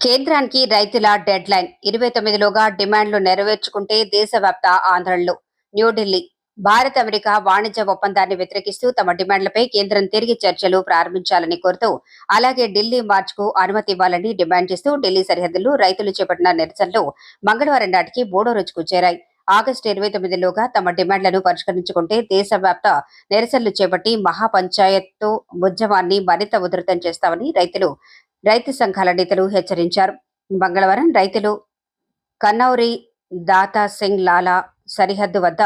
కేంద్రానికి రైతుల dead line 29లోగా డిమాండ్లు నెరవేర్చుకుంటే దేశవ్యాప్త ఆందోళనలు. న్యూఢిల్లీ. భారత్ అమెరికా వాణిజ్య ఒప్పందాన్ని వ్యతిరేకిస్తూ తమ డిమాండ్లపై కేంద్రం తిరిగి చర్చలు ప్రారంభించాలని కోరుతూ, అలాగే ఢిల్లీ మార్చ్కు అనుమతి ఇవ్వాలని డిమాండ్ చేస్తూ ఢిల్లీ సరిహద్దులు రైతులు చేపట్టిన నిరసనలు మంగళవారం నాటికి మూడో రోజుకు చేరాయి. ఆగస్టు 29లోగా తమ డిమాండ్లను పరిష్కరించుకుంటే దేశవ్యాప్త నిరసనలు చేపట్టి మహాపంచాయత్తు ఉద్యమాన్ని మరింత ఉధృతం చేస్తామని రైతు సంఘాల నేతలు హెచ్చరించారు. మంగళవారం రైతులు కన్నౌరి దాతా సింగ్ లాలా సరిహద్దు వద్ద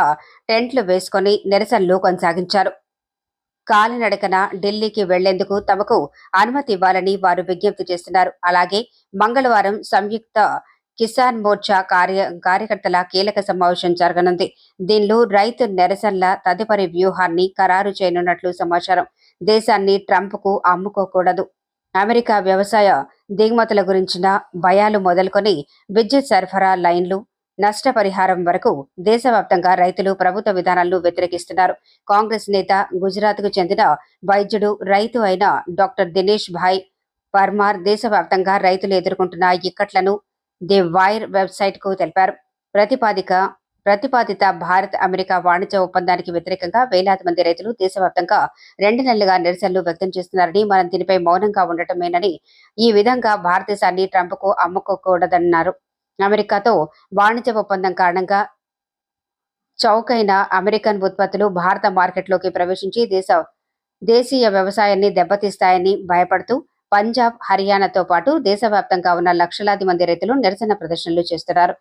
టెంట్లు వేసుకుని నిరసనలు కొనసాగించారు. కాలినడకన ఢిల్లీకి వెళ్లేందుకు తమకు అనుమతి ఇవ్వాలని వారు విజ్ఞప్తి చేస్తున్నారు. అలాగే మంగళవారం సంయుక్త కిసాన్ మోర్చా కార్యకర్తల కీలక సమావేశం జరగనుంది. దీనిలో రైతు నిరసనల తదుపరి వ్యూహాన్ని ఖరారు చేయనున్నట్లు సమాచారం. దేశాన్ని ట్రంప్కు అమ్ముకోకూడదు, అమెరికా వ్యవసాయ దిగుమతుల గురించిన భయాలు మొదలుకొని విద్యుత్ సరఫరా లైన్లు, నష్టపరిహారం వరకు దేశవ్యాప్తంగా రైతులు ప్రభుత్వ విధానాలను వ్యతిరేకిస్తున్నారు. కాంగ్రెస్ నేత, గుజరాత్కు చెందిన వైద్యుడు, రైతు అయిన డాక్టర్ దినేష్ భాయ్ పర్మార్ దేశవ్యాప్తంగా రైతులు ఎదుర్కొంటున్న ఇక్కట్లను ది వైర్ వెబ్సైట్కు తెలిపారు. ప్రతిపాదిత భారత్ అమెరికా వాణిజ్య ఒప్పందానికి వ్యతిరేకంగా వేలాది మంది రైతులు దేశవ్యాప్తంగా 2 నెలలుగా నిరసనలు వ్యక్తం చేస్తున్నారని, మనం దీనిపై మౌనంగా ఉండటమేనని, ఈ విధంగా భారతదేశాన్ని ట్రంప్కు అమ్ముకోకూడదన్నారు. అమెరికాతో వాణిజ్య ఒప్పందం కారణంగా చౌకైన అమెరికన్ ఉత్పత్తులు భారత మార్కెట్లోకి ప్రవేశించి దేశీయ వ్యవసాయాన్ని దెబ్బతీస్తాయని భయపడుతూ పంజాబ్, హర్యానాతో పాటు దేశవ్యాప్తంగా ఉన్న లక్షలాది మంది రైతులు నిరసన ప్రదర్శనలు చేస్తున్నారు.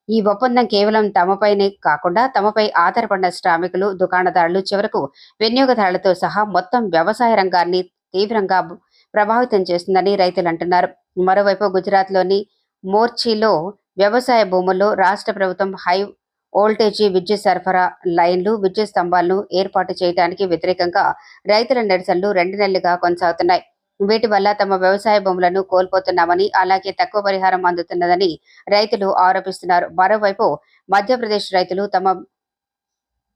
ఈ ఒప్పందం కేవలం తమపైనే కాకుండా తమపై ఆధారపడిన శ్రామికులు, దుకాణదారులు, చివరకు వినియోగదారులతో సహా మొత్తం వ్యవసాయ రంగాన్ని తీవ్రంగా ప్రభావితం చేస్తుందని రైతులు అంటున్నారు. మరోవైపు గుజరాత్లోని మోర్చీలో వ్యవసాయ భూముల్లో రాష్ట్ర ప్రభుత్వం హై వోల్టేజీ విద్యుత్ సరఫరా లైన్లు, విద్యుత్ స్తంభాలను ఏర్పాటు చేయడానికి వ్యతిరేకంగా రైతుల నిరసనలు 2 నెలలుగా కొనసాగుతున్నాయి. వీటి వల్ల తమ వ్యవసాయ భూములను కోల్పోతున్నామని, అలాగే తక్కువ పరిహారం అందుతున్నదని రైతులు ఆరోపిస్తున్నారు. మరోవైపు మధ్యప్రదేశ్ రైతులు తమ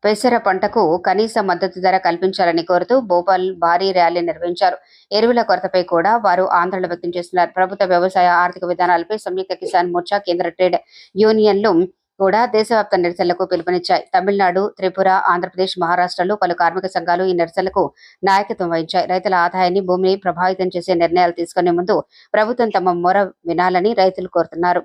పెసర పంటకు కనీస మద్దతు ధర కల్పించాలని కోరుతూ భోపాల్ భారీ ర్యాలీ నిర్వహించారు. ఎరువుల కొరతపై కూడా వారు ఆందోళన వ్యక్తం చేస్తున్నారు. ప్రభుత్వ వ్యవసాయ ఆర్థిక విధానాలపై సంయుక్త కిసాన్ మోర్చా, కేంద్ర ట్రేడ్ యూనియన్లు కూడా దేశవ్యాప్త నిరసనలకు పిలుపునిచ్చాయి. తమిళనాడు, త్రిపుర, ఆంధ్రప్రదేశ్, మహారాష్ట్రలో పలు కార్మిక సంఘాలు ఈ నిరసనలకు నాయకత్వం వహించాయి. రైతుల ఆదాయాన్ని, భూమిని ప్రభావితం చేసే నిర్ణయాలు తీసుకునే ముందు ప్రభుత్వం తమ మొర వినాలని రైతులు కోరుతున్నారు.